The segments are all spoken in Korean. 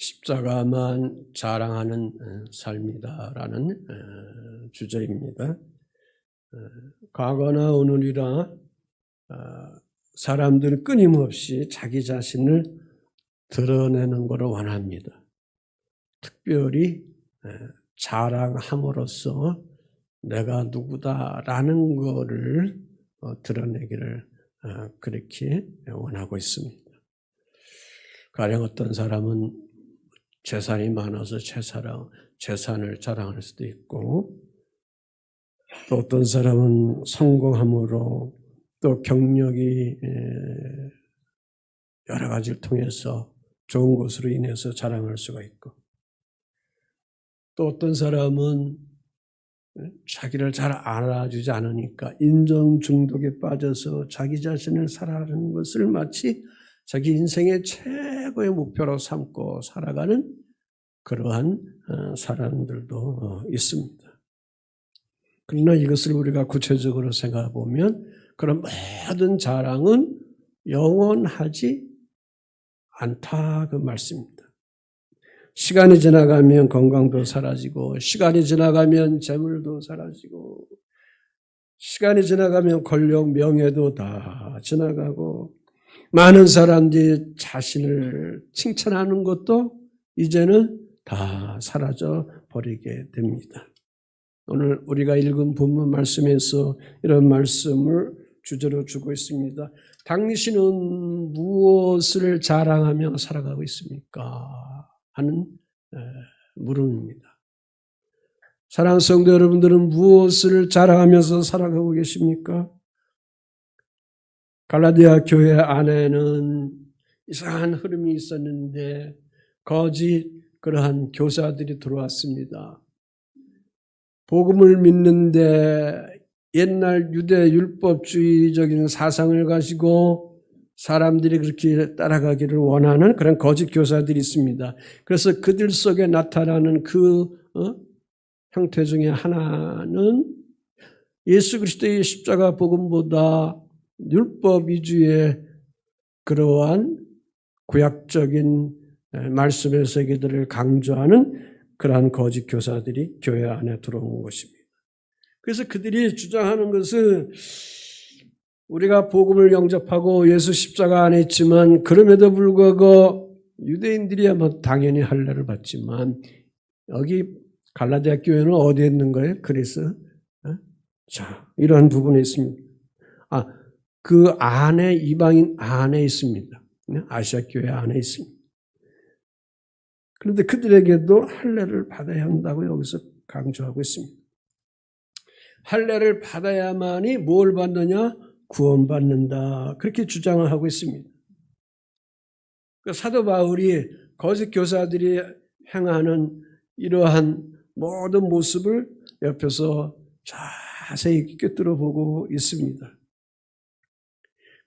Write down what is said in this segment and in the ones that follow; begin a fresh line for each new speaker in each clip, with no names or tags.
십자가만 자랑하는 삶이다라는 주제입니다. 과거나 오늘이나 사람들은 끊임없이 자기 자신을 드러내는 것을 원합니다. 특별히 자랑함으로써 내가 누구다라는 것을 드러내기를 그렇게 원하고 있습니다. 가령 어떤 사람은 재산이 많아서 재산을 자랑할 수도 있고, 또 어떤 사람은 성공함으로 또 경력이 여러 가지를 통해서 좋은 것으로 인해서 자랑할 수가 있고, 또 어떤 사람은 자기를 잘 알아주지 않으니까 인정 중독에 빠져서 자기 자신을 살아가는 것을 마치 자기 인생의 최고의 목표로 삼고 살아가는 그러한 사람들도 있습니다. 그러나 이것을 우리가 구체적으로 생각해 보면 그런 모든 자랑은 영원하지 않다 그 말씀입니다. 시간이 지나가면 건강도 사라지고, 시간이 지나가면 재물도 사라지고, 시간이 지나가면 권력, 명예도 다 지나가고, 많은 사람들이 자신을 칭찬하는 것도 이제는 다 사라져 버리게 됩니다. 오늘 우리가 읽은 본문 말씀에서 이런 말씀을 주제로 주고 있습니다. 당신은 무엇을 자랑하며 살아가고 있습니까? 하는 물음입니다. 사랑하는 성도 여러분들은 무엇을 자랑하면서 살아가고 계십니까? 갈라디아 교회 안에는 이상한 흐름이 있었는데 거짓 그러한 교사들이 들어왔습니다. 복음을 믿는데 옛날 유대 율법주의적인 사상을 가지고 사람들이 그렇게 따라가기를 원하는 그런 거짓 교사들이 있습니다. 그래서 그들 속에 나타나는 그 형태 중에 하나는 예수 그리스도의 십자가 복음보다 율법 위주의 그러한 구약적인 말씀의 세계들을 강조하는 그러한 거짓 교사들이 교회 안에 들어온 것입니다. 그래서 그들이 주장하는 것은 우리가 복음을 영접하고 예수 십자가 안에 있지만 그럼에도 불구하고 유대인들이야 뭐 당연히 할례를 받지만 여기 갈라디아 교회는 어디에 있는 거예요? 그래서 자 이러한 부분에 있습니다. 그 안에 이방인 안에 있습니다. 아시아 교회 안에 있습니다. 그런데 그들에게도 할례를 받아야 한다고 여기서 강조하고 있습니다. 할례를 받아야만이 뭘 받느냐? 구원받는다. 그렇게 주장을 하고 있습니다. 사도 바울이 거짓 교사들이 행하는 이러한 모든 모습을 옆에서 자세히 꿰뚫어 보고 있습니다.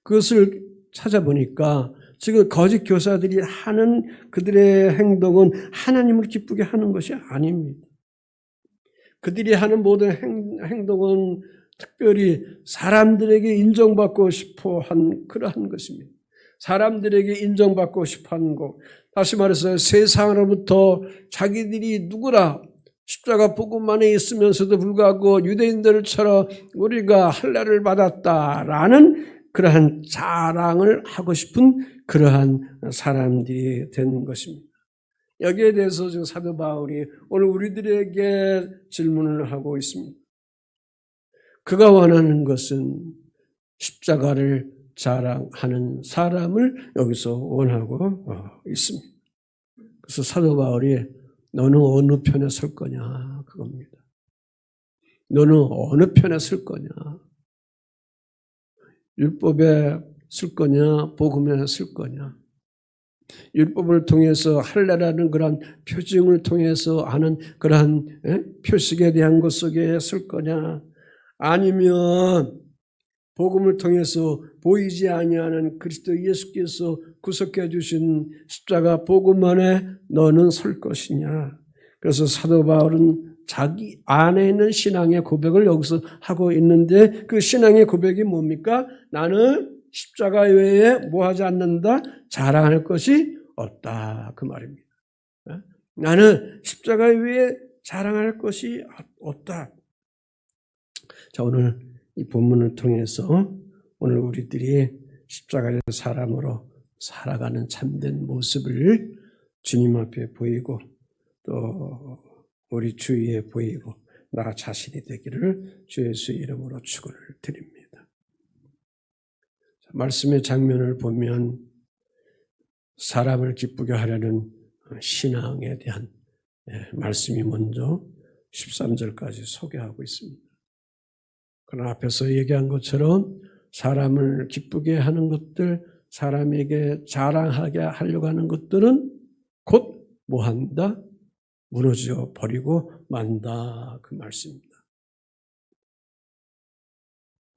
그것을 찾아보니까 지금 거짓 교사들이 하는 그들의 행동은 하나님을 기쁘게 하는 것이 아닙니다. 그들이 하는 모든 행동은 특별히 사람들에게 인정받고 싶어 한 그러한 것입니다. 사람들에게 인정받고 싶어 하는 것. 다시 말해서 세상으로부터 자기들이 누구라 십자가 복음 안에 있으면서도 불구하고 유대인들처럼 우리가 할례를 받았다라는 그러한 자랑을 하고 싶은 그러한 사람들이 된 것입니다. 여기에 대해서 지금 사도 바울이 오늘 우리들에게 질문을 하고 있습니다. 그가 원하는 것은 십자가를 자랑하는 사람을 여기서 원하고 있습니다. 그래서 사도 바울이 너는 어느 편에 설 거냐 그겁니다. 너는 어느 편에 설 거냐. 율법에 쓸 거냐 복음에 쓸 거냐. 율법을 통해서 할례라는 그런 표징을 통해서 하는 그러한 표식에 대한 것 속에 쓸 거냐 아니면 복음을 통해서 보이지 아니하는 그리스도 예수께서 구속해 주신 십자가 복음 안에 너는 설 것이냐. 그래서 사도 바울은 자기 안에 있는 신앙의 고백을 여기서 하고 있는데 그 신앙의 고백이 뭡니까? 나는 십자가 외에 뭐 하지 않는다? 자랑할 것이 없다. 그 말입니다. 나는 십자가 위에 자랑할 것이 없다. 자, 오늘 이 본문을 통해서 오늘 우리들이 십자가의 사람으로 살아가는 참된 모습을 주님 앞에 보이고 또 우리 주위에 보이고 나 자신이 되기를 주 예수의 이름으로 축원을 드립니다. 말씀의 장면을 보면 사람을 기쁘게 하려는 신앙에 대한 말씀이 먼저 13절까지 소개하고 있습니다. 그러나 앞에서 얘기한 것처럼 사람을 기쁘게 하는 것들, 사람에게 자랑하게 하려고 하는 것들은 곧 뭐한다? 무너져 버리고 만다, 그 말씀입니다.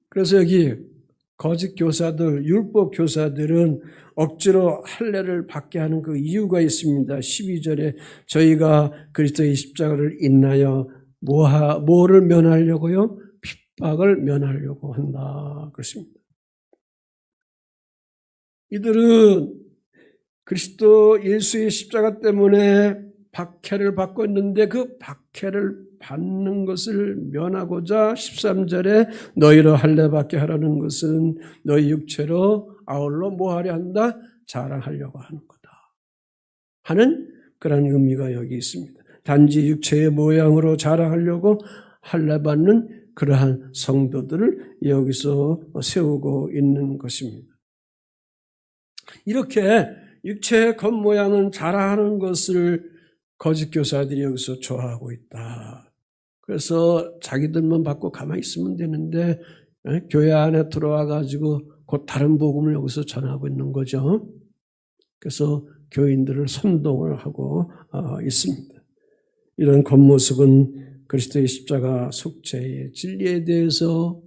그래서 여기 거짓 교사들, 율법 교사들은 억지로 할례를 받게 하는 그 이유가 있습니다. 12절에 저희가 그리스도의 십자가를 인하여 뭐를 면하려고요? 핍박을 면하려고 한다, 그렇습니다. 이들은 그리스도 예수의 십자가 때문에 박해를 받고 있는데 그 박해를 받는 것을 면하고자 13절에 너희로 할례받게 하라는 것은 너희 육체로 아울러 뭐하려 한다? 자랑하려고 하는 거다 하는 그런 의미가 여기 있습니다. 단지 육체의 모양으로 자랑하려고 할례받는 그러한 성도들을 여기서 세우고 있는 것입니다. 이렇게 육체의 겉모양은 자랑하는 것을 거짓 교사들이 여기서 좋아하고 있다. 그래서 자기들만 받고 가만히 있으면 되는데 교회 안에 들어와 가지고 곧 다른 복음을 여기서 전하고 있는 거죠. 그래서 교인들을 선동을 하고 있습니다. 이런 겉모습은 그리스도의 십자가 속죄의 진리에 대해서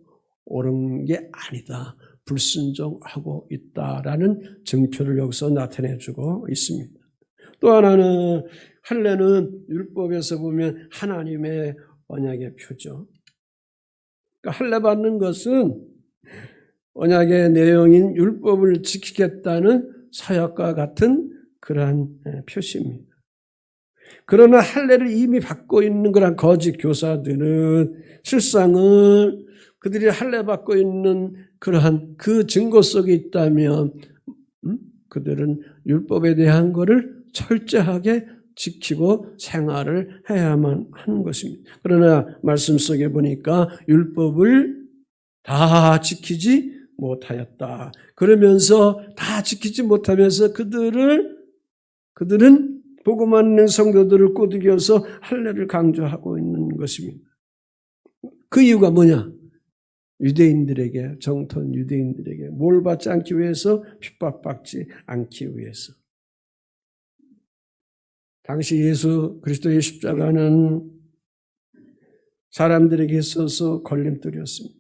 옳은 게 아니다. 불순종하고 있다라는 증표를 여기서 나타내주고 있습니다. 또 하나는 할례는 율법에서 보면 하나님의 언약의 표죠. 그러니까 할례 받는 것은 언약의 내용인 율법을 지키겠다는 서약과 같은 그러한 표시입니다. 그러나 할례를 이미 받고 있는 그런 거짓 교사들은 실상은 그들이 할례 받고 있는 그러한 그 증거 속에 있다면 그들은 율법에 대한 것을 철저하게 지키고 생활을 해야만 하는 것입니다. 그러나 말씀 속에 보니까 율법을 다 지키지 못하였다. 그러면서 다 지키지 못하면서 그들은 복음 받는 성도들을 꼬드겨서 할례를 강조하고 있는 것입니다. 그 이유가 뭐냐? 유대인들에게, 정통 유대인들에게 뭘 받지 않기 위해서, 핍박받지 않기 위해서. 당시 예수 그리스도의 십자가는 사람들에게 있어서 걸림돌이었습니다.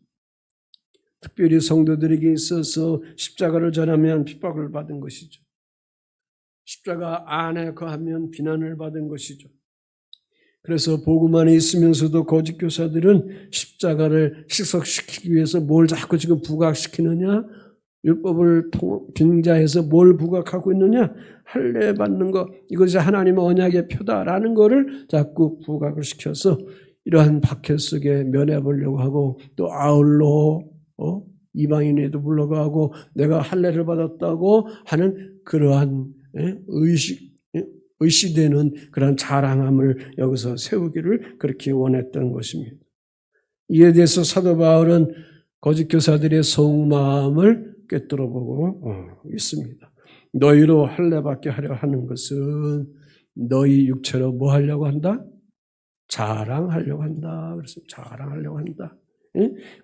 특별히 성도들에게 있어서 십자가를 전하면 핍박을 받은 것이죠. 십자가 안에 거하면 비난을 받은 것이죠. 그래서 복음 안에 있으면서도 거짓 교사들은 십자가를 식석시키기 위해서 뭘 자꾸 지금 부각시키느냐? 율법을 빙자해서 뭘 부각하고 있느냐? 할례 받는 것, 이것이 하나님의 언약의 표다라는 것을 자꾸 부각을 시켜서 이러한 박해 속에 면해보려고 하고 또 아울러 이방인에도 불러가고 내가 할례를 받았다고 하는 그러한 의시되는 그런 자랑함을 여기서 세우기를 그렇게 원했던 것입니다. 이에 대해서 사도 바울은 거짓 교사들의 속마음을 꿰뚫어보고 있습니다. 너희로 할례받게 하려 하는 것은 너희 육체로 뭐 하려고 한다? 자랑하려고 한다. 그래서 자랑하려고 한다.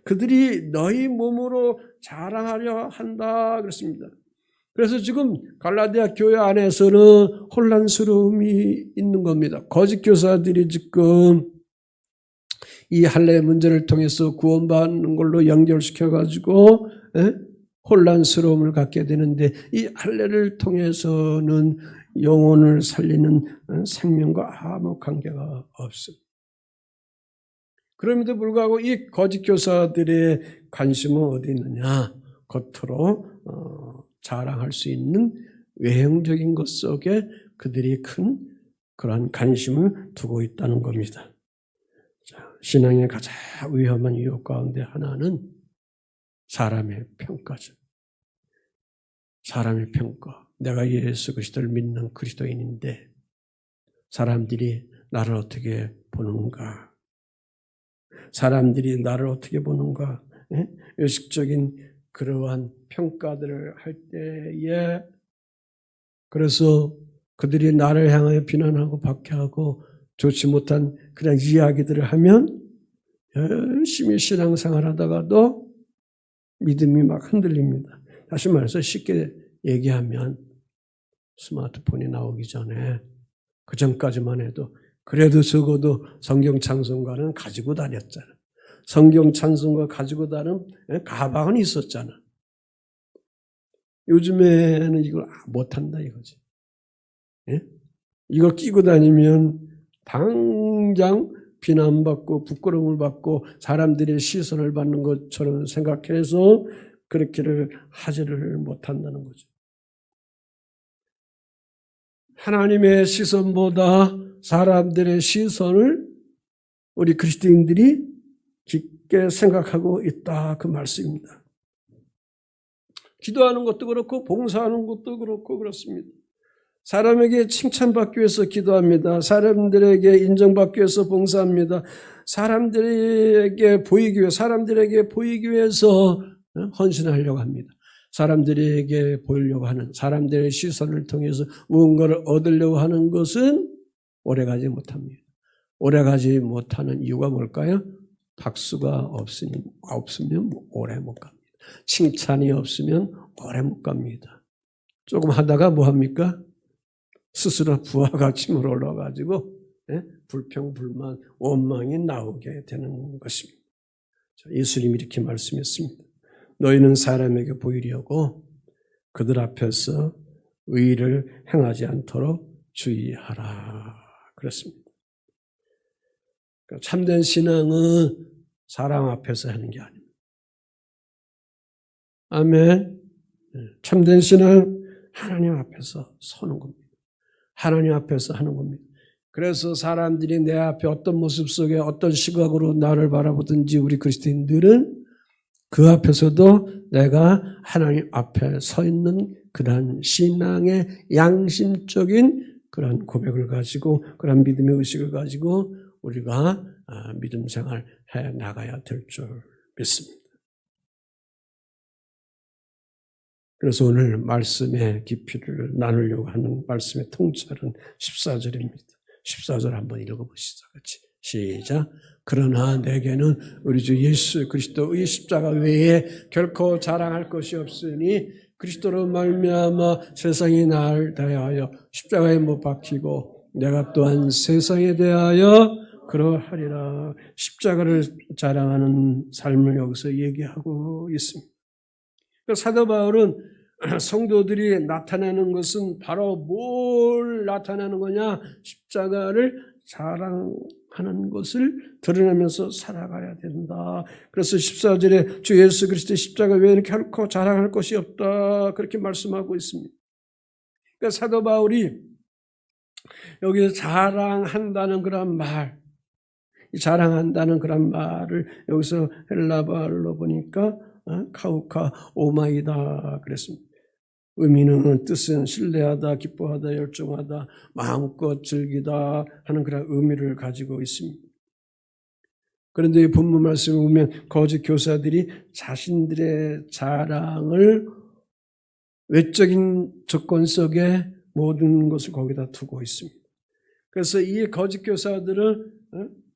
그들이 너희 몸으로 자랑하려 한다. 그렇습니다. 그래서 지금 갈라디아 교회 안에서는 혼란스러움이 있는 겁니다. 거짓 교사들이 지금 이 할례 문제를 통해서 구원받는 걸로 연결시켜가지고 혼란스러움을 갖게 되는데 이 할례를 통해서는 영혼을 살리는 생명과 아무 관계가 없습니다. 그럼에도 불구하고 이 거짓 교사들의 관심은 어디 있느냐? 겉으로 자랑할 수 있는 외형적인 것 속에 그들이 큰 그러한 관심을 두고 있다는 겁니다. 자, 신앙의 가장 위험한 유혹 가운데 하나는 사람의 평가죠. 사람의 평가. 내가 예수 그리스도를 믿는 그리스도인인데 사람들이 나를 어떻게 보는가? 사람들이 나를 어떻게 보는가? 의식적인 그러한 평가들을 할 때에 그래서 그들이 나를 향하여 비난하고 박해하고 좋지 못한 그런 이야기들을 하면 열심히 신앙생활 하다가도 믿음이 막 흔들립니다. 다시 말해서 쉽게 얘기하면 스마트폰이 나오기 전에 그 전까지만 해도 그래도 적어도 성경 찬송가는 가지고 다녔잖아. 성경 찬송가 가지고 다니는 가방은 있었잖아. 요즘에는 이걸 못한다 이거지. 예? 이걸 끼고 다니면 당장 비난받고 부끄러움을 받고 사람들의 시선을 받는 것처럼 생각해서 그렇게를 하지를 못한다는 거죠. 하나님의 시선보다 사람들의 시선을 우리 그리스도인들이 깊게 생각하고 있다 그 말씀입니다. 기도하는 것도 그렇고 봉사하는 것도 그렇고 그렇습니다. 사람에게 칭찬받기 위해서 기도합니다. 사람들에게 인정받기 위해서 봉사합니다. 사람들에게 보이기 위해서 헌신하려고 합니다. 사람들에게 보이려고 하는 사람들의 시선을 통해서 무언가를 얻으려고 하는 것은 오래가지 못합니다. 오래가지 못하는 이유가 뭘까요? 박수가 없으면 오래 못 갑니다. 칭찬이 없으면 오래 못 갑니다. 조금 하다가 뭐 합니까? 스스로 부하가 치밀어 올라가지고 불평, 불만, 원망이 나오게 되는 것입니다. 예수님이 이렇게 말씀했습니다. 너희는 사람에게 보이려고 그들 앞에서 의를 행하지 않도록 주의하라. 그렇습니다. 참된 신앙은 사람 앞에서 하는 게 아닙니다. 아멘. 참된 신앙은 하나님 앞에서 서는 겁니다. 하나님 앞에서 하는 겁니다. 그래서 사람들이 내 앞에 어떤 모습 속에 어떤 시각으로 나를 바라보든지 우리 그리스도인들은 그 앞에서도 내가 하나님 앞에 서 있는 그런 신앙의 양심적인 그런 고백을 가지고 그런 믿음의 의식을 가지고 우리가 믿음 생활 해 나가야 될 줄 믿습니다. 그래서 오늘 말씀의 깊이를 나누려고 하는 말씀의 통찰은 14절입니다. 14절 한번 읽어보시죠. 같이. 시작. 그러나 내게는 우리 주 예수 그리스도의 십자가 외에 결코 자랑할 것이 없으니 그리스도로 말미암아 세상이 나를 대하여 십자가에 못 박히고 내가 또한 세상에 대하여 그러하리라. 십자가를 자랑하는 삶을 여기서 얘기하고 있습니다. 사도 바울은 성도들이 나타내는 것은 바로 뭘 나타내는 거냐? 십자가를 자랑하는 것을 드러내면서 살아가야 된다. 그래서 14절에 주 예수 그리스도의 십자가 외에는 결코 자랑할 것이 없다. 그렇게 말씀하고 있습니다. 그러니까 사도 바울이 여기서 자랑한다는 그런 말, 자랑한다는 그런 말을 여기서 헬라말로 보니까 카우카 오마이다 그랬습니다. 의미는 뜻은 신뢰하다, 기뻐하다, 열정하다, 마음껏 즐기다 하는 그런 의미를 가지고 있습니다. 그런데 이 본문 말씀을 보면 거짓 교사들이 자신들의 자랑을 외적인 조건 속에 모든 것을 거기다 두고 있습니다. 그래서 이 거짓 교사들은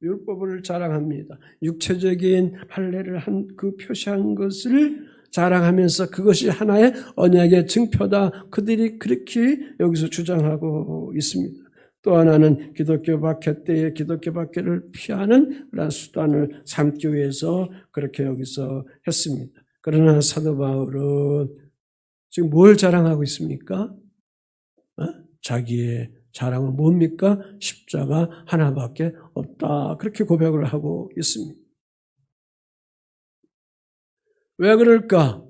율법을 자랑합니다. 육체적인 할례를 그 표시한 것을 자랑하면서 그것이 하나의 언약의 증표다. 그들이 그렇게 여기서 주장하고 있습니다. 또 하나는 기독교 박해 때에 기독교 박해를 피하는 그런 수단을 삼기 위해서 그렇게 여기서 했습니다. 그러나 사도 바울은 지금 뭘 자랑하고 있습니까? 자기의 자랑은 뭡니까? 십자가 하나밖에 없다. 그렇게 고백을 하고 있습니다. 왜 그럴까?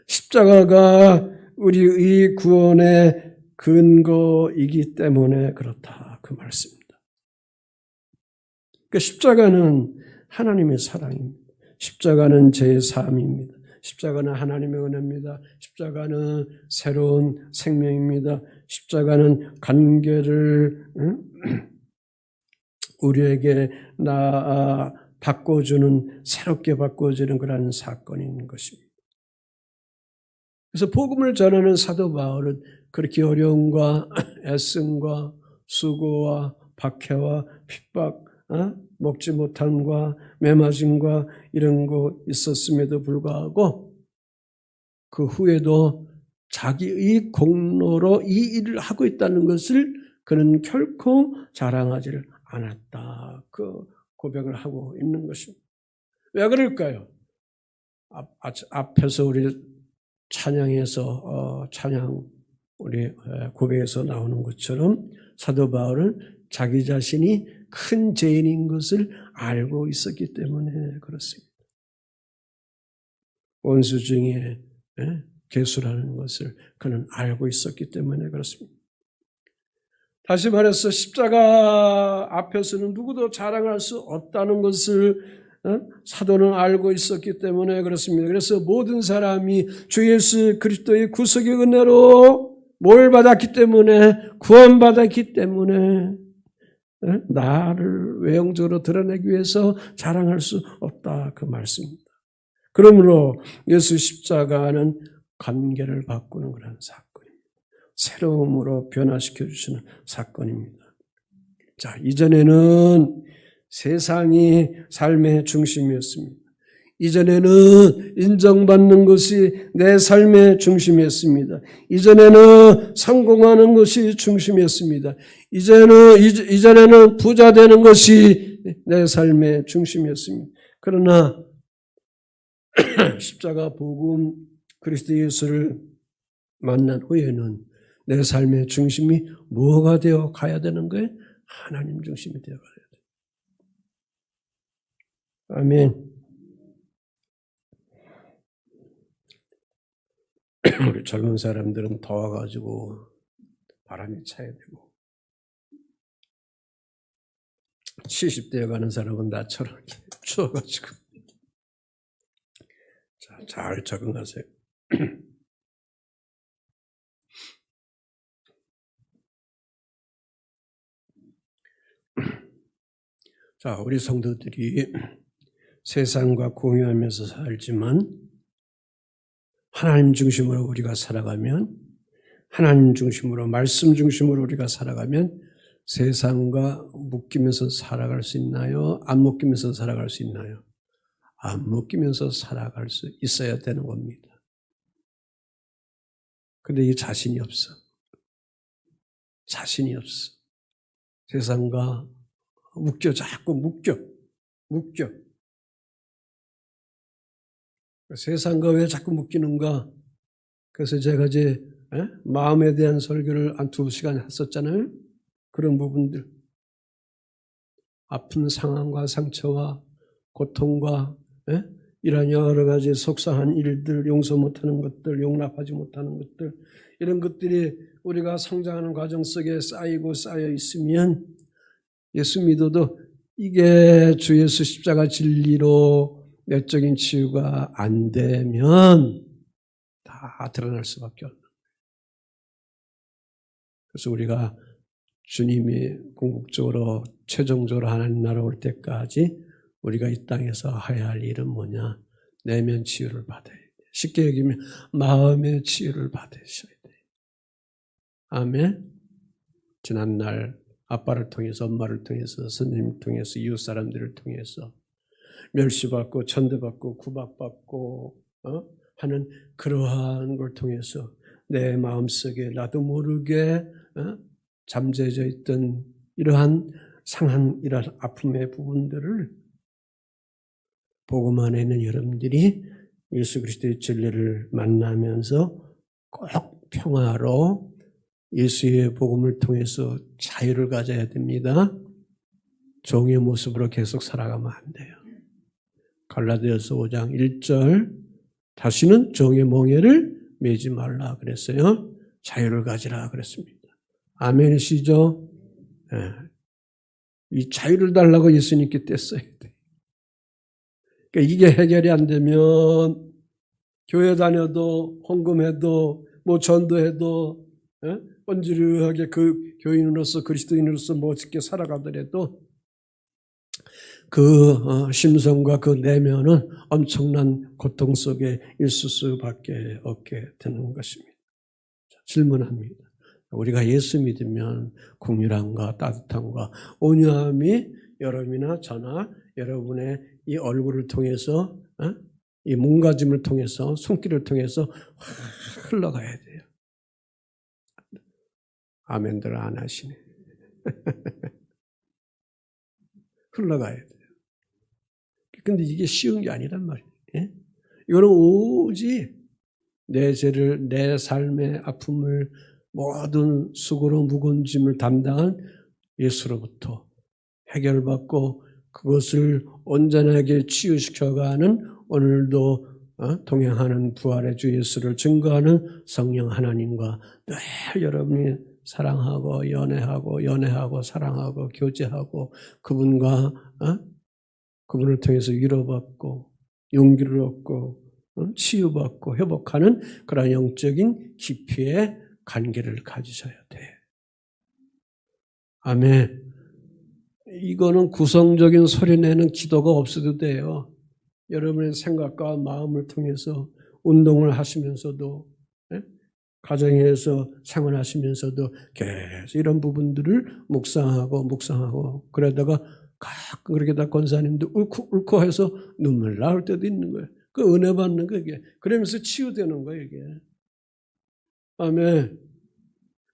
십자가가 우리의 구원의 근거이기 때문에 그렇다. 그 그 말씀입니다. 그 십자가는 하나님의 사랑입니다. 십자가는 제 삶입니다. 십자가는 하나님의 은혜입니다. 십자가는 새로운 생명입니다. 십자가는 관계를 우리에게 바꿔주는, 새롭게 바꿔주는 그런 사건인 것입니다. 그래서 복음을 전하는 사도 바울은 그렇게 어려움과 애씀과 수고와 박해와 핍박, 먹지 못함과 매맞음과 이런 거 있었음에도 불구하고 그 후에도 자기의 공로로 이 일을 하고 있다는 것을 그는 결코 자랑하지를 않았다. 그 고백을 하고 있는 것입니다. 왜 그럴까요? 앞에서 우리 찬양에서 찬양 우리 고백에서 나오는 것처럼 사도 바울은 자기 자신이 큰 죄인인 것을 알고 있었기 때문에 그렇습니다. 원수 중에 괴수라는 것을 그는 알고 있었기 때문에 그렇습니다. 다시 말해서 십자가 앞에서는 누구도 자랑할 수 없다는 것을 사도는 알고 있었기 때문에 그렇습니다. 그래서 모든 사람이 주 예수 그리스도의 구속의 은혜로 뭘 받았기 때문에, 구원받았기 때문에 나를 외형적으로 드러내기 위해서 자랑할 수 없다, 그 말씀입니다. 그러므로 예수 십자가는 관계를 바꾸는 그런 사건입니다. 새로움으로 변화시켜 주시는 사건입니다. 자, 이전에는 세상이 삶의 중심이었습니다. 이전에는 인정받는 것이 내 삶의 중심이었습니다. 이전에는 성공하는 것이 중심이었습니다. 이전에는 부자 되는 것이 내 삶의 중심이었습니다. 그러나 십자가 복음 그리스도 예수를 만난 후에는 내 삶의 중심이 뭐가 되어 가야 되는 거예요? 하나님 중심이 되어 가야 돼요. 아멘. 우리 젊은 사람들은 더워가지고 바람이 차야 되고 70대에 가는 사람은 나처럼 추워가지고 자, 잘 적응하세요. 자, 우리 성도들이 세상과 공유하면서 살지만 하나님 중심으로 우리가 살아가면, 하나님 중심으로, 말씀 중심으로 우리가 살아가면 세상과 묶이면서 살아갈 수 있나요? 안 묶이면서 살아갈 수 있나요? 안 묶이면서 살아갈 수 있어야 되는 겁니다. 근데 이 자신이 없어. 자신이 없어. 세상과 자꾸 묶여. 세상과 왜 자꾸 묶이는가? 그래서 제가 이제 마음에 대한 설교를 한 2시간 했었잖아요. 그런 부분들. 아픈 상황과 상처와 고통과 이런 여러 가지 속상한 일들, 용서 못하는 것들, 용납하지 못하는 것들, 이런 것들이 우리가 성장하는 과정 속에 쌓이고 쌓여 있으면 예수 믿어도 이게 주 예수 십자가 진리로 내적인 치유가 안 되면 다 드러날 수밖에 없는 거예요. 그래서 우리가 주님이 궁극적으로 최종적으로 하나님 나라 올 때까지 우리가 이 땅에서 해야 할 일은 뭐냐? 내면 치유를 받아야 돼요. 쉽게 얘기하면 마음의 치유를 받으셔야 돼요. 아멘. 지난날 아빠를 통해서, 엄마를 통해서, 선생님을 통해서, 이웃 사람들을 통해서 멸시받고 천대받고 구박받고 하는 그러한 걸 통해서 내 마음속에 나도 모르게 잠재져 있던 이러한 상한, 이러한 아픔의 부분들을 복음 안에 있는 여러분들이 예수 그리스도의 진리를 만나면서 꼭 평화로 예수의 복음을 통해서 자유를 가져야 됩니다. 종의 모습으로 계속 살아가면 안 돼요. 갈라디아서 5장 1절 다시는 종의 멍에를 매지 말라 그랬어요. 자유를 가지라 그랬습니다. 아멘이시죠? 이 자유를 달라고 예수님께 뗐어야 돼. 그러니까 이게 해결이 안 되면 교회 다녀도 헌금해도 뭐 전도해도 번지르하게 그 교인으로서 그리스도인으로서 멋있게 살아가더라도 그 심성과 그 내면은 엄청난 고통 속에 있을 수밖에 없게 되는 것입니다. 질문합니다. 우리가 예수 믿으면 긍휼함과 따뜻함과 온유함이 여러분이나 저나 여러분의 이 얼굴을 통해서 이 몸가짐을 통해서 손길을 통해서 확 흘러가야 돼요. 아멘들 안 하시네. 흘러가야 돼요. 근데 이게 쉬운 게 아니란 말이에요. 이거는 오직 내 죄를, 내 삶의 아픔을 모든 수고로 무거운 짐을 담당한 예수로부터 해결받고 그것을 온전하게 치유시켜가는 오늘도 동행하는 부활의 주 예수를 증거하는 성령 하나님과 늘 여러분이 사랑하고 연애하고 사랑하고 교제하고 그분과 그분을 통해서 위로받고 용기를 얻고 치유받고 회복하는 그런 영적인 깊이의 관계를 가지셔야 돼. 아멘. 이거는 구성적인 소리내는 기도가 없어도 돼요. 여러분의 생각과 마음을 통해서 운동을 하시면서도 가정에서 생활하시면서도 계속 이런 부분들을 묵상하고 그러다가 가끔 그렇게 다 권사님도 울컥 해서 눈물 나올 때도 있는 거예요. 그 은혜 받는 거 이게. 그러면서 치유되는 거예요 이게. 아멘.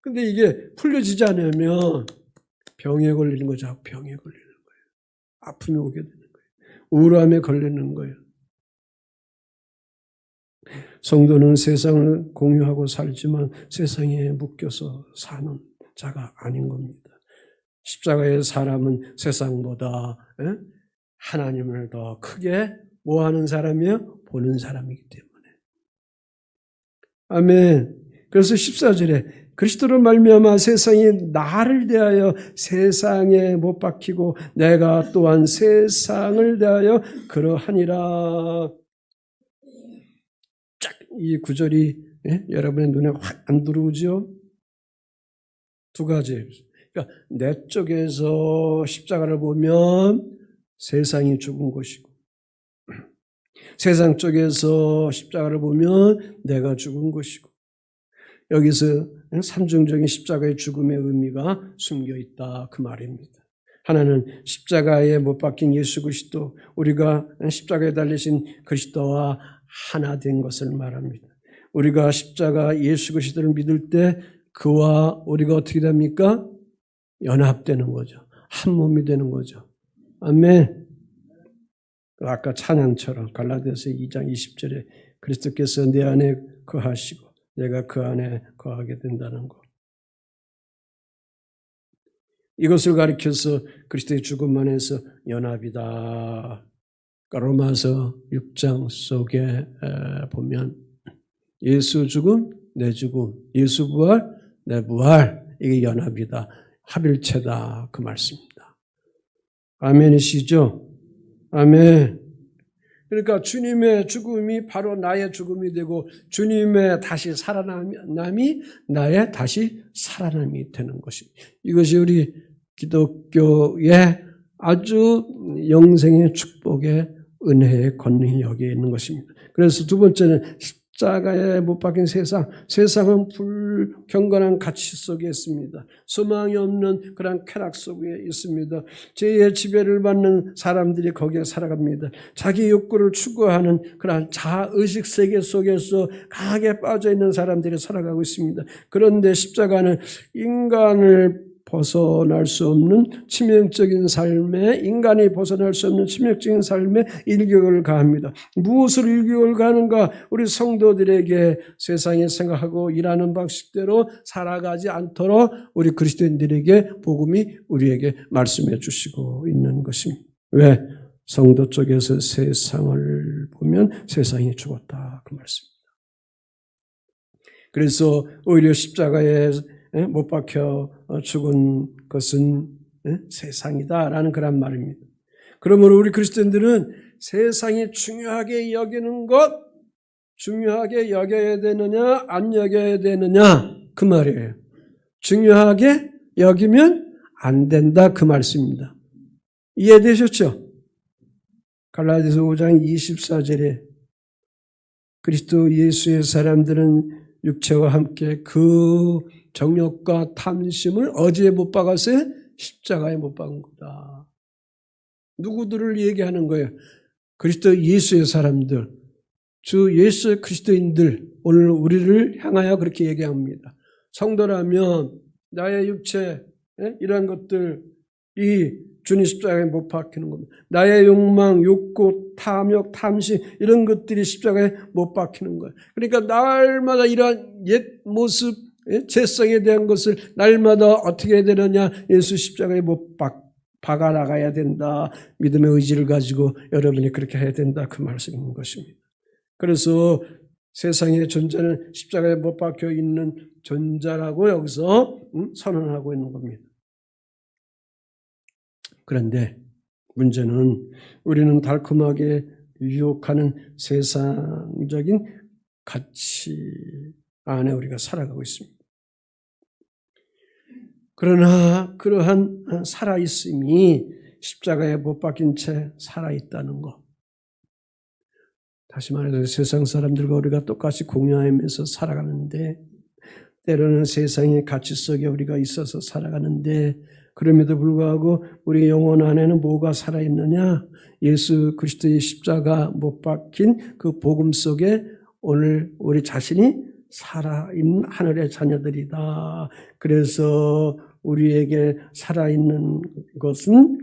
근데 이게 풀려지지 않으면 병에 걸리는 거죠. 병에 걸리는 거예요. 아픔이 오게 되는 거예요. 우울함에 걸리는 거예요. 성도는 세상을 공유하고 살지만 세상에 묶여서 사는 자가 아닌 겁니다. 십자가의 사람은 세상보다 하나님을 더 크게 뭐하는 사람이에요? 보는 사람이기 때문에. 아멘. 그래서 14절에 그리스도로 말미암아 세상이 나를 대하여 세상에 못 박히고 내가 또한 세상을 대하여 그러하니라. 이 구절이 여러분의 눈에 확 안 들어오죠? 두 가지. 그러니까 내 쪽에서 십자가를 보면 세상이 죽은 것이고 세상 쪽에서 십자가를 보면 내가 죽은 것이고 여기서 삼중적인 십자가의 죽음의 의미가 숨겨있다 그 말입니다. 하나는 십자가에 못 박힌 예수 그리스도 우리가 십자가에 달리신 그리스도와 하나 된 것을 말합니다. 우리가 십자가 예수 그리스도를 믿을 때 그와 우리가 어떻게 됩니까? 연합되는 거죠. 한 몸이 되는 거죠. 아멘. 아까 찬양처럼 갈라디아서 2장 20절에 그리스도께서 내 안에 거하시고 내가 그 안에 거하게 된다는 것. 이것을 가리켜서 그리스도의 죽음 안에서 연합이다. 로마서 6장 속에 보면 예수 죽음, 내 죽음, 예수 부활, 내 부활 이게 연합이다. 합일체다 그 말씀입니다. 아멘이시죠? 아멘. 그러니까 주님의 죽음이 바로 나의 죽음이 되고 주님의 다시 살아남이 나의 다시 살아남이 되는 것입니다. 이것이 우리 기독교의 아주 영생의 축복의 은혜의 권능이 여기에 있는 것입니다. 그래서 두 번째는 십자가에 못 박힌 세상은 불경건한 가치 속에 있습니다. 소망이 없는 그런 쾌락 속에 있습니다. 죄의 지배를 받는 사람들이 거기에 살아갑니다. 자기 욕구를 추구하는 그런 자의식 세계 속에서 강하게 빠져있는 사람들이 살아가고 있습니다. 그런데 십자가는 인간을 벗어날 수 없는 치명적인 삶에 인간이 벗어날 수 없는 치명적인 삶에 일격을 가합니다. 무엇을 일격을 가하는가? 우리 성도들에게 세상에 생각하고 일하는 방식대로 살아가지 않도록 우리 그리스도인들에게 복음이 우리에게 말씀해 주시고 있는 것입니다. 왜? 성도 쪽에서 세상을 보면 세상이 죽었다 그 말씀입니다. 그래서 오히려 십자가에 못 박혀 죽은 것은 세상이다라는 그런 말입니다. 그러므로 우리 그리스도인들은 세상이 중요하게 여기는 것, 중요하게 여겨야 되느냐 안 여겨야 되느냐 그 말이에요. 중요하게 여기면 안 된다 그 말씀입니다. 이해되셨죠? 갈라디아서 5장 24절에 그리스도 예수의 사람들은 육체와 함께 그 정욕과 탐심을 어디에 못 박았어요? 십자가에 못 박은 거다. 누구들을 얘기하는 거예요? 그리스도 예수의 사람들, 주 예수 그리스도인들, 오늘 우리를 향하여 그렇게 얘기합니다. 성도라면 나의 육체 이런 것들이 주님 십자가에 못 박히는 겁니다. 나의 욕망, 욕구, 탐욕, 탐심 이런 것들이 십자가에 못 박히는 거예요. 그러니까 날마다 이러한 옛 모습, 죄성에 대한 것을 날마다 어떻게 해야 되느냐, 예수 십자가에 못 박아 나가야 된다. 믿음의 의지를 가지고 여러분이 그렇게 해야 된다 그 말씀인 것입니다. 그래서 세상의 존재는 십자가에 못 박혀 있는 존재라고 여기서 선언하고 있는 겁니다. 그런데 문제는 우리는 달콤하게 유혹하는 세상적인 가치 안에 우리가 살아가고 있습니다. 그러나 그러한 살아있음이 십자가에 못 박힌 채 살아있다는 것. 다시 말해서 세상 사람들과 우리가 똑같이 공유하면서 살아가는데 때로는 세상의 가치 속에 우리가 있어서 살아가는데 그럼에도 불구하고 우리 영혼 안에는 뭐가 살아있느냐? 예수 그리스도의 십자가 못 박힌 그 복음 속에 오늘 우리 자신이 살아있는 하늘의 자녀들이다. 그래서 우리에게 살아있는 것은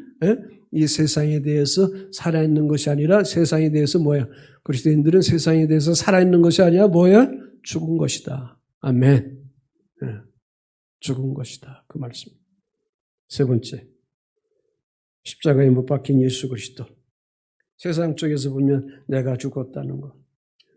이 세상에 대해서 살아있는 것이 아니라 세상에 대해서 뭐야? 그리스도인들은 세상에 대해서 살아있는 것이 아니라 뭐야? 죽은 것이다. 아멘. 죽은 것이다. 그 말씀. 세 번째, 십자가에 못 박힌 예수 그리스도. 세상 쪽에서 보면 내가 죽었다는 것.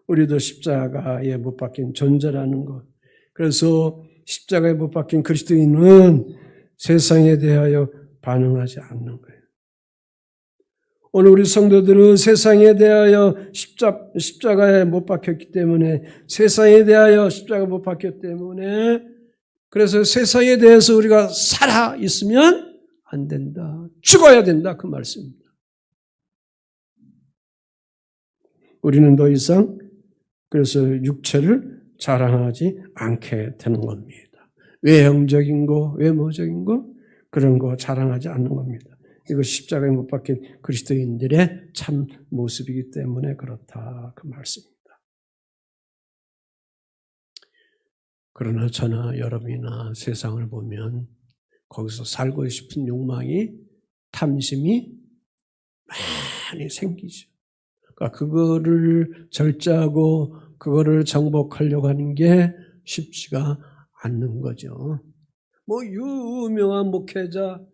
우리도 십자가에 못 박힌 존재라는 것. 그래서 십자가에 못 박힌 그리스도인은 세상에 대하여 반응하지 않는 거예요. 오늘 우리 성도들은 세상에 대하여 십자가에 못 박혔기 때문에 세상에 대하여 십자가에 못 박혔기 때문에 그래서 세상에 대해서 우리가 살아 있으면 안 된다. 죽어야 된다. 그 말씀입니다. 우리는 더 이상 그래서 육체를 자랑하지 않게 되는 겁니다. 외형적인 거, 외모적인 거 그런 거 자랑하지 않는 겁니다. 이거 십자가에 못 박힌 그리스도인들의 참 모습이기 때문에 그렇다. 그 말씀입니다. 그러나 저나 여러분이나 세상을 보면 거기서 살고 싶은 욕망이 탐심이 많이 생기죠. 그러니까 그거를 절제하고 그거를 정복하려고 하는 게 쉽지가 않는 거죠. 뭐 유명한 목회자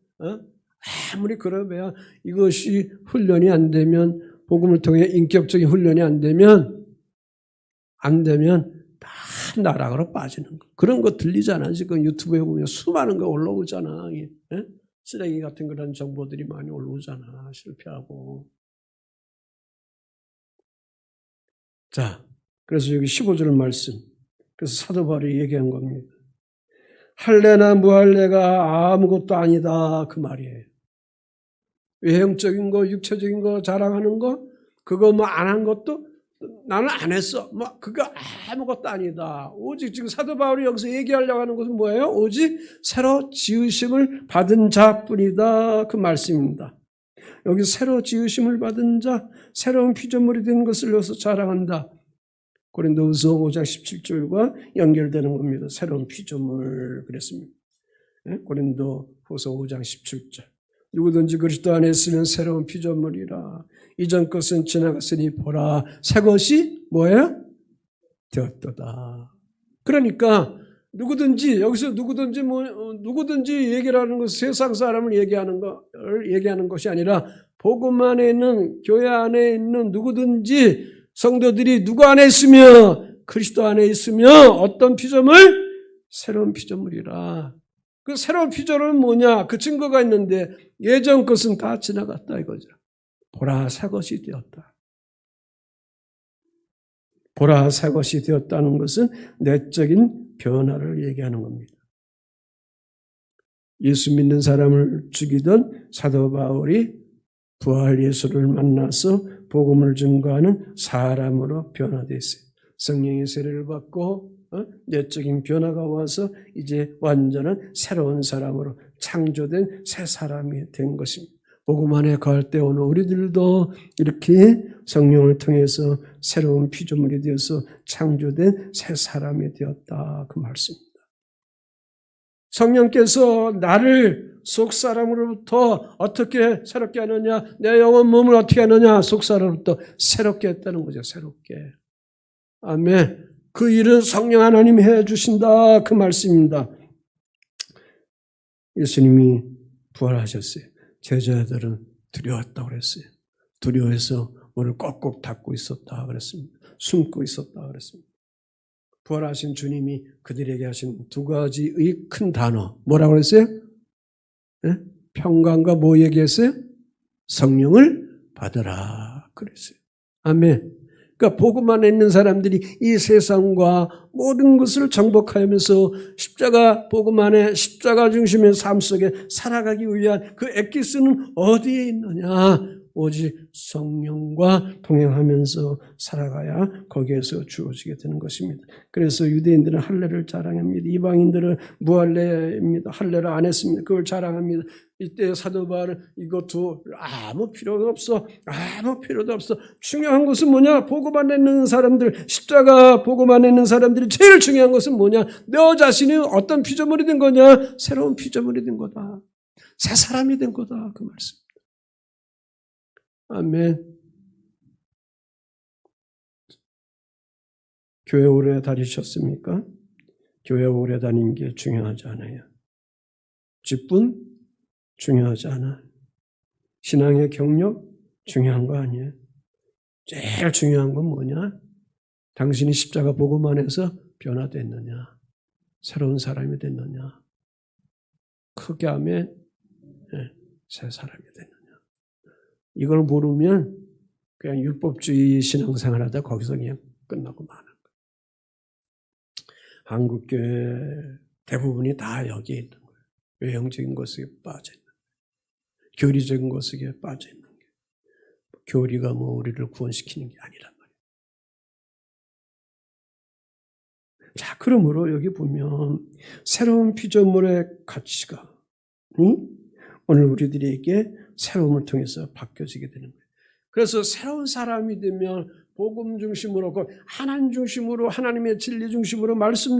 아무리 그러면 이것이 훈련이 안 되면 복음을 통해 인격적인 훈련이 안 되면 다 나락으로 빠지는 거. 그런 거 들리잖아. 지금 유튜브에 보면 수많은 거 올라오잖아. 쓰레기 같은 그런 정보들이 많이 올라오잖아. 실패하고. 자, 그래서 여기 15절 말씀. 그래서 사도 바울이 얘기한 겁니다. 할례나 무할례가 아무것도 아니다. 그 말이에요. 외형적인 거, 육체적인 거 자랑하는 거, 그거 뭐 안 한 것도 나는 안 했어. 뭐 그거 아무것도 아니다. 오직 지금 사도 바울이 여기서 얘기하려고 하는 것은 뭐예요? 오직 새로 지으심을 받은 자뿐이다. 그 말씀입니다. 여기 새로 지으심을 받은 자, 새로운 피조물이 된 것을 여기서 자랑한다. 고린도후서 5장 17절과 연결되는 겁니다. 새로운 피조물 그랬습니다. 고린도후서 5장 17절. 누구든지 그리스도 안에 있으면 새로운 피조물이라. 이전 것은 지나갔으니 보라 새 것이 뭐예요? 되었도다. 그러니까 여기서 누구든지 얘기를 하는 것은 세상 사람을 얘기하는 것이 아니라 복음 안에 있는 교회 안에 있는 누구든지 성도들이 누구 안에 있으며 그리스도 안에 있으며 어떤 피조물? 새로운 피조물이라. 그 새로운 피조물은 뭐냐? 그 증거가 있는데 예전 것은 다 지나갔다 이거죠. 보라 새 것이 되었다. 보라 새 것이 되었다는 것은 내적인 변화를 얘기하는 겁니다. 예수 믿는 사람을 죽이던 사도 바울이 부활 예수를 만나서 복음을 증거하는 사람으로 변화됐어요. 성령의 세례를 받고 내적인 변화가 와서 이제 완전한 새로운 사람으로 창조된 새 사람이 된 것입니다. 복음 안에 거할 때 오늘 우리들도 이렇게 성령을 통해서 새로운 피조물이 되어서 창조된 새 사람이 되었다 그 말씀입니다. 성령께서 나를 속사람으로부터 어떻게 새롭게 하느냐, 내 영혼 몸을 어떻게 하느냐, 속사람으로부터 새롭게 했다는 거죠. 새롭게. 아멘. 그 일은 성령 하나님이 해주신다 그 말씀입니다. 예수님이 부활하셨어요. 제자들은 두려웠다고 그랬어요. 두려워해서 문을 꼭꼭 닫고 있었다 그랬습니다. 숨고 있었다 그랬습니다. 부활하신 주님이 그들에게 하신 두 가지의 큰 단어 뭐라고 그랬어요? 네? 평강과 뭐 얘기했어요? 성령을 받으라 그랬어요. 아멘. 그러니까 복음 안에 있는 사람들이 이 세상과 모든 것을 정복하면서 십자가 복음 안에 십자가 중심의 삶 속에 살아가기 위한 그 엑기스는 어디에 있느냐? 오직 성령과 동행하면서 살아가야 거기에서 주어지게 되는 것입니다. 그래서 유대인들은 할례를 자랑합니다. 이방인들은 무할례입니다. 할례를 안 했습니다. 그걸 자랑합니다. 이때 사도 바울은 이것도 아무 필요도 없어. 아무 필요도 없어. 중요한 것은 뭐냐? 복음 안에 있는 사람들, 십자가 복음 안에 있는 사람들이 제일 중요한 것은 뭐냐? 너 자신이 어떤 피조물이 된 거냐? 새로운 피조물이 된 거다. 새 사람이 된 거다. 그 말씀. 아멘. 교회 오래 다니셨습니까? 교회 오래 다닌 게 중요하지 않아요. 직분 중요하지 않아. 신앙의 경력 중요한 거 아니에요. 제일 중요한 건 뭐냐? 당신이 십자가 복음 안에서 변화됐느냐? 새로운 사람이 됐느냐? 크게 하면 새 사람이 됐느냐? 이걸 모르면 그냥 율법주의 신앙생활하다 거기서 그냥 끝나고 마는 거예요. 한국교회 대부분이 다 여기에 있는 거예요. 외형적인 것에 빠져 있는 거예요. 교리적인 것에 빠져 있는 거예요. 교리가 뭐 우리를 구원시키는 게 아니란 말이에요. 자, 그러므로 여기 보면 새로운 피조물의 가치가 오늘 우리들에게 새로움을 통해서 바뀌어지게 되는 거예요. 그래서 새로운 사람이 되면 복음 중심으로, 하나님 중심으로, 하나님의 진리 중심으로, 말씀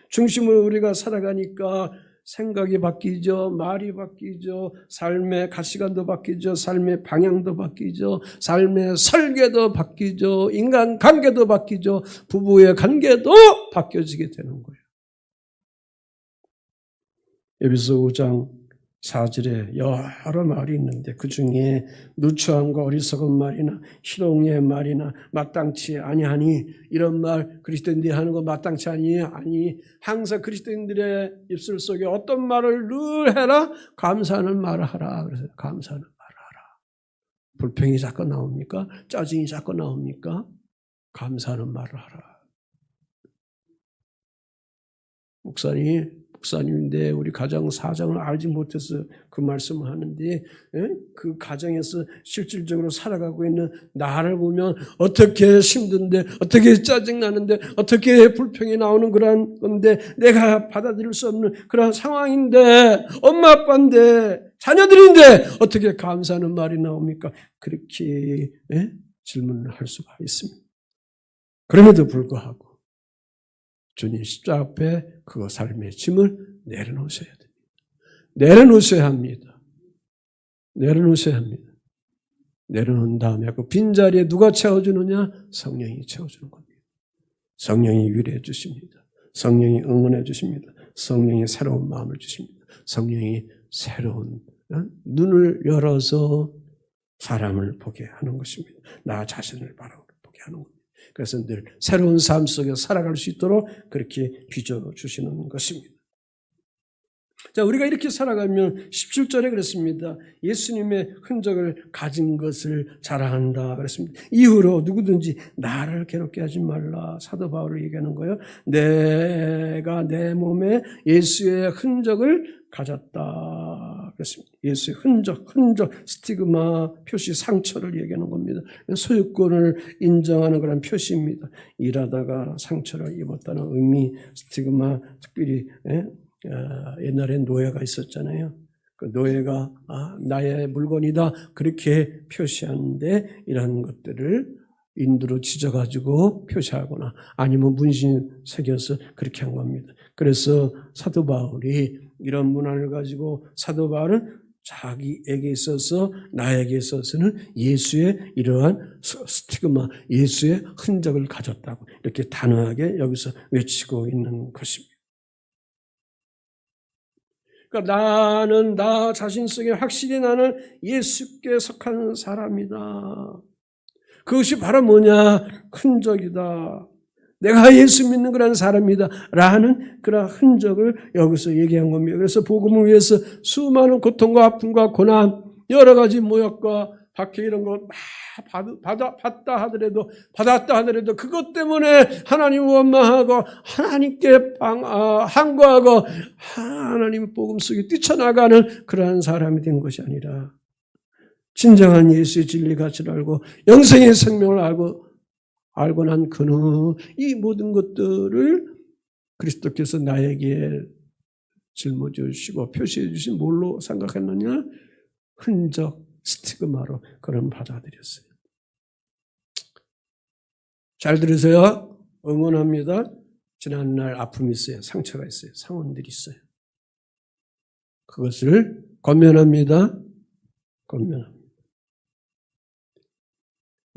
중심으로 우리가 살아가니까 생각이 바뀌죠. 말이 바뀌죠. 삶의 가치관도 바뀌죠. 삶의 방향도 바뀌죠. 삶의 설계도 바뀌죠. 인간관계도 바뀌죠. 부부의 관계도 바뀌어지게 되는 거예요. 에베소 5장 4절에 여러 말이 있는데 그 중에 누추함과 어리석은 말이나 희롱의 말이나 마땅치 아니하니 이런 말 그리스도인들이 하는 거 마땅치 아니 항상 그리스도인들의 입술 속에 어떤 말을 늘 해라? 감사하는 말을 하라. 그래서 감사하는 말을 하라. 불평이 자꾸 나옵니까? 짜증이 자꾸 나옵니까? 감사하는 말을 하라. 목사님인데 우리 가정 사정을 알지 못해서 그 말씀을 하는데 그 가정에서 실질적으로 살아가고 있는 나를 보면 어떻게 힘든데 어떻게 짜증나는데 어떻게 불평이 나오는 그런 건데 내가 받아들일 수 없는 그런 상황인데 엄마 아빠인데 자녀들인데 어떻게 감사하는 말이 나옵니까? 그렇게 질문을 할 수가 있습니다. 그럼에도 불구하고 주님 십자가 앞에 그 삶의 짐을 내려놓으셔야 됩니다. 내려놓으셔야 합니다. 내려놓으셔야 합니다. 내려놓은 다음에 그 빈자리에 누가 채워주느냐? 성령이 채워주는 겁니다. 성령이 위로해 주십니다. 성령이 응원해 주십니다. 성령이 새로운 마음을 주십니다. 성령이 새로운 눈을 열어서 사람을 보게 하는 것입니다. 나 자신을 바라보게 하는 겁니다. 그래서 늘 새로운 삶 속에 살아갈 수 있도록 그렇게 빚어주시는 것입니다. 자, 우리가 이렇게 살아가면 17절에 그랬습니다. 예수님의 흔적을 가진 것을 자랑한다 그랬습니다. 이후로 누구든지 나를 괴롭게 하지 말라. 사도 바울을 얘기하는 거예요. 내가 내 몸에 예수의 흔적을 가졌다 그랬습니다. 예수의 흔적, 스티그마, 표시, 상처를 얘기하는 겁니다. 소유권을 인정하는 그런 표시입니다. 일하다가 상처를 입었다는 의미, 스티그마, 특별히 옛날에 노예가 있었잖아요. 그 노예가 나의 물건이다 그렇게 표시하는데 이런 것들을 인두로 찢어가지고 표시하거나 아니면 문신 새겨서 그렇게 한 겁니다. 그래서 사도 바울이 이런 문화를 가지고 사도 바울은 자기에게 있어서 나에게 있어서는 예수의 이러한 스티그마, 예수의 흔적을 가졌다고 이렇게 단호하게 여기서 외치고 있는 것입니다. 그러니까 나는 나 자신 속에 확실히 나는 예수께 속한 사람이다. 그것이 바로 뭐냐? 흔적이다. 내가 예수 믿는 그런 사람이다. 라는 그런 흔적을 여기서 얘기한 겁니다. 그래서 복음을 위해서 수많은 고통과 아픔과 고난, 여러 가지 모욕과 박해 이런 거 받았다 하더라도 그것 때문에 하나님을 원망하고 하나님께 항거하고 하나님의 복음 속에 뛰쳐나가는 그러한 사람이 된 것이 아니라 진정한 예수의 진리 가치를 알고 영생의 생명을 알고 난 그는 이 모든 것들을 그리스도께서 나에게 짊어져 주시고 표시해 주신 뭘로 생각했느냐? 흔적, 스티그마로 그런 받아들였어요. 잘 들으세요. 응원합니다. 지난날 아픔이 있어요. 상처가 있어요. 상흔들이 있어요. 그것을 권면합니다. 권면합니다.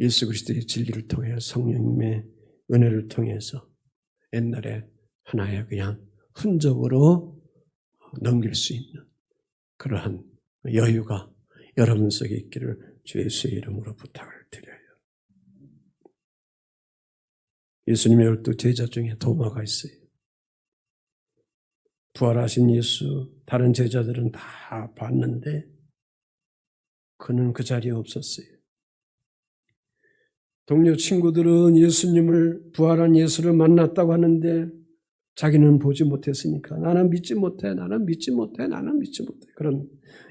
예수 그리스도의 진리를 통해 성령님의 은혜를 통해서 옛날에 하나의 그냥 흔적으로 넘길 수 있는 그러한 여유가 여러분 속에 있기를 주 예수의 이름으로 부탁을 드려요. 예수님의 12 제자 중에 도마가 있어요. 부활하신 예수 다른 제자들은 다 봤는데 그는 그 자리에 없었어요. 동료 친구들은 예수님을 부활한 예수를 만났다고 하는데 자기는 보지 못했으니까 나는 믿지 못해. 그런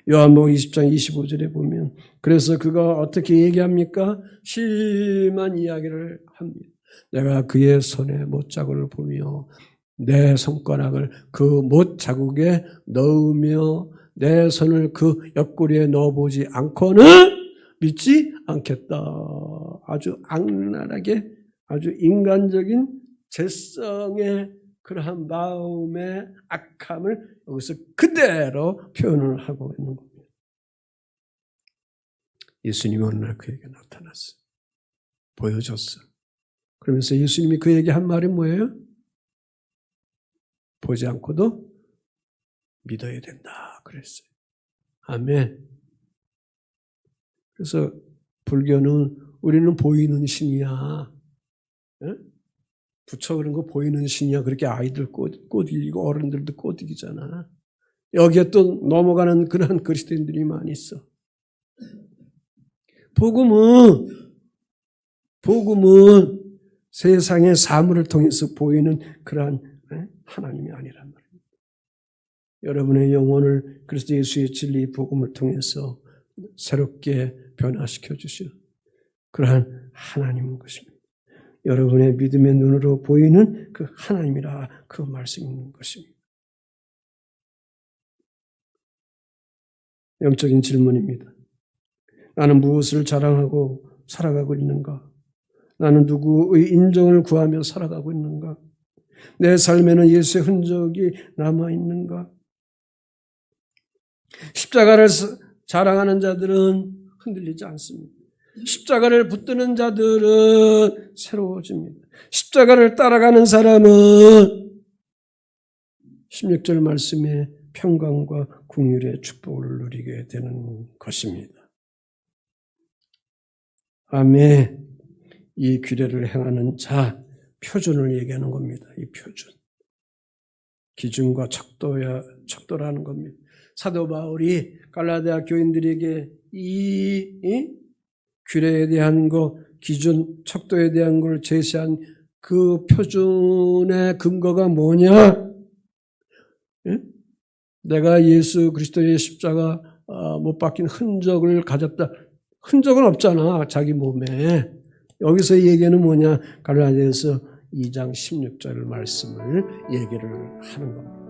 요한복음 20장 25절에 보면 그래서 그가 어떻게 얘기합니까? 심한 이야기를 합니다. 내가 그의 손에 못자국을 보며 내 손가락을 그 못자국에 넣으며 내 손을 그 옆구리에 넣어보지 않고는 믿지 않겠다. 아주 악랄하게 아주 인간적인 죄성의 그러한 마음의 악함을 여기서 그대로 표현을 하고 있는 겁니다. 예수님이 어느 날 그에게 나타났어요. 보여줬어. 그러면서 예수님이 그에게 한 말이 뭐예요? 보지 않고도 믿어야 된다 그랬어요. 아멘. 그래서 불교는 우리는 보이는 신이야. 예? 부처 그런 거 보이는 신이야. 그렇게 아이들 꼬드기고 어른들도 꼬드기잖아. 여기에 또 넘어가는 그런 그리스도인들이 많이 있어. 복음은 세상의 사물을 통해서 보이는 그러한 하나님이 아니란 말입니다. 여러분의 영혼을 그리스도 예수의 진리 복음을 통해서 새롭게 변화시켜 주시는 그러한 하나님인 것입니다. 여러분의 믿음의 눈으로 보이는 그 하나님이라 그 말씀인 것입니다. 영적인 질문입니다. 나는 무엇을 자랑하고 살아가고 있는가? 나는 누구의 인정을 구하며 살아가고 있는가? 내 삶에는 예수의 흔적이 남아있는가? 십자가를 자랑하는 자들은 흔들리지 않습니다. 십자가를 붙드는 자들은 새로워집니다. 십자가를 따라가는 사람은 16절 말씀에 평강과 긍휼의 축복을 누리게 되는 것입니다. 아멘. 이 규례를 행하는 자, 표준을 얘기하는 겁니다. 이 표준. 기준과 척도라는 겁니다. 사도 바울이 갈라디아 교인들에게 이 규례에 대한 거, 기준, 척도에 대한 걸 제시한 그 표준의 근거가 뭐냐? 예? 내가 예수 그리스도의 십자가 못 박힌 흔적을 가졌다. 흔적은 없잖아, 자기 몸에. 여기서 얘기는 뭐냐? 갈라디아서 2장 16절 말씀을 얘기를 하는 겁니다.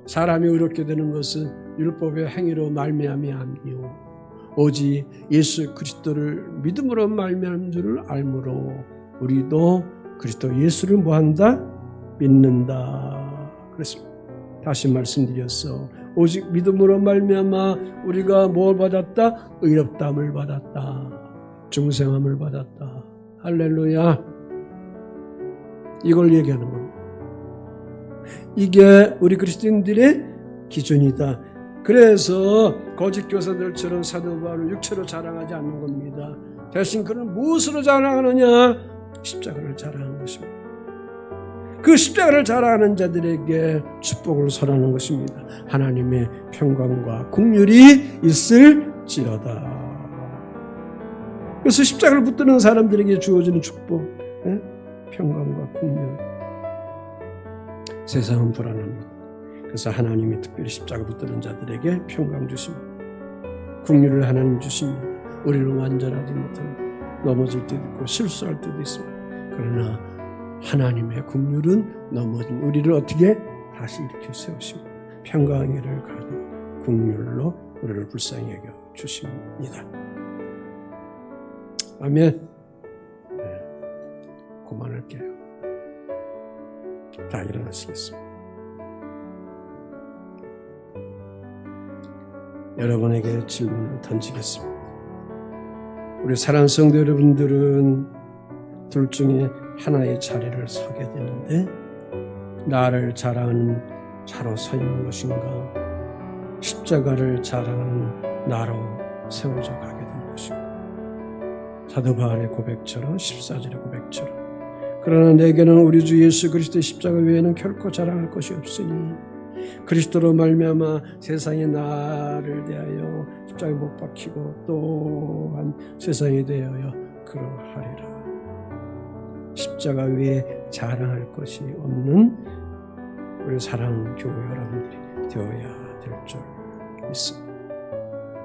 사람이 의롭게 되는 것은 율법의 행위로 말미암이 아니요 오직 예수 그리스도를 믿음으로 말미암은 줄을 알므로 우리도 그리스도 예수를 뭐한다? 믿는다. 그렇습니다. 다시 말씀드렸어. 오직 믿음으로 말미암아 우리가 뭘 받았다? 의롭다함을 받았다. 중생함을 받았다. 할렐루야. 이걸 얘기하는 겁니다. 이게 우리 그리스도인들의 기준이다. 그래서 거짓 교사들처럼 사도 바울은 육체로 자랑하지 않는 겁니다. 대신 그는 무엇으로 자랑하느냐? 십자가를 자랑하는 것입니다. 그 십자가를 자랑하는 자들에게 축복을 설하는 것입니다. 하나님의 평강과 긍휼이 있을지어다. 그래서 십자가를 붙드는 사람들에게 주어지는 축복, 평강과 긍휼. 세상은 불안합니다. 그래서 하나님이 특별히 십자가 붙드는 자들에게 평강 주십니다. 긍휼을 하나님 주십니다. 우리는 완전하지 못합니다. 넘어질 때도 있고 실수할 때도 있습니다. 그러나 하나님의 긍휼은 넘어진 우리를 어떻게 다시 일으켜 세우십니다. 평강을 가지고 긍휼로 우리를 불쌍히 여겨 주십니다. 아멘. 그만할게요. 다 일어나시겠습니다. 여러분에게 질문을 던지겠습니다. 우리 사랑하는 성도 여러분들은 둘 중에 하나의 자리를 서게 되는데 나를 자랑하는 자로 서 있는 것인가, 십자가를 자랑하는 나로 세워져 가게 되는 것인가. 사도 바울의 고백처럼 14절의 고백처럼 그러나 내게는 우리 주 예수 그리스도의 십자가 외에는 결코 자랑할 것이 없으니 그리스도로 말미암아 세상에 나를 대하여 십자가에 못 박히고 또한 세상에 대하여 그러하리라. 십자가 외에 자랑할 것이 없는 우리 사랑하는 교회 여러분들이 되어야 될 줄 믿습니다.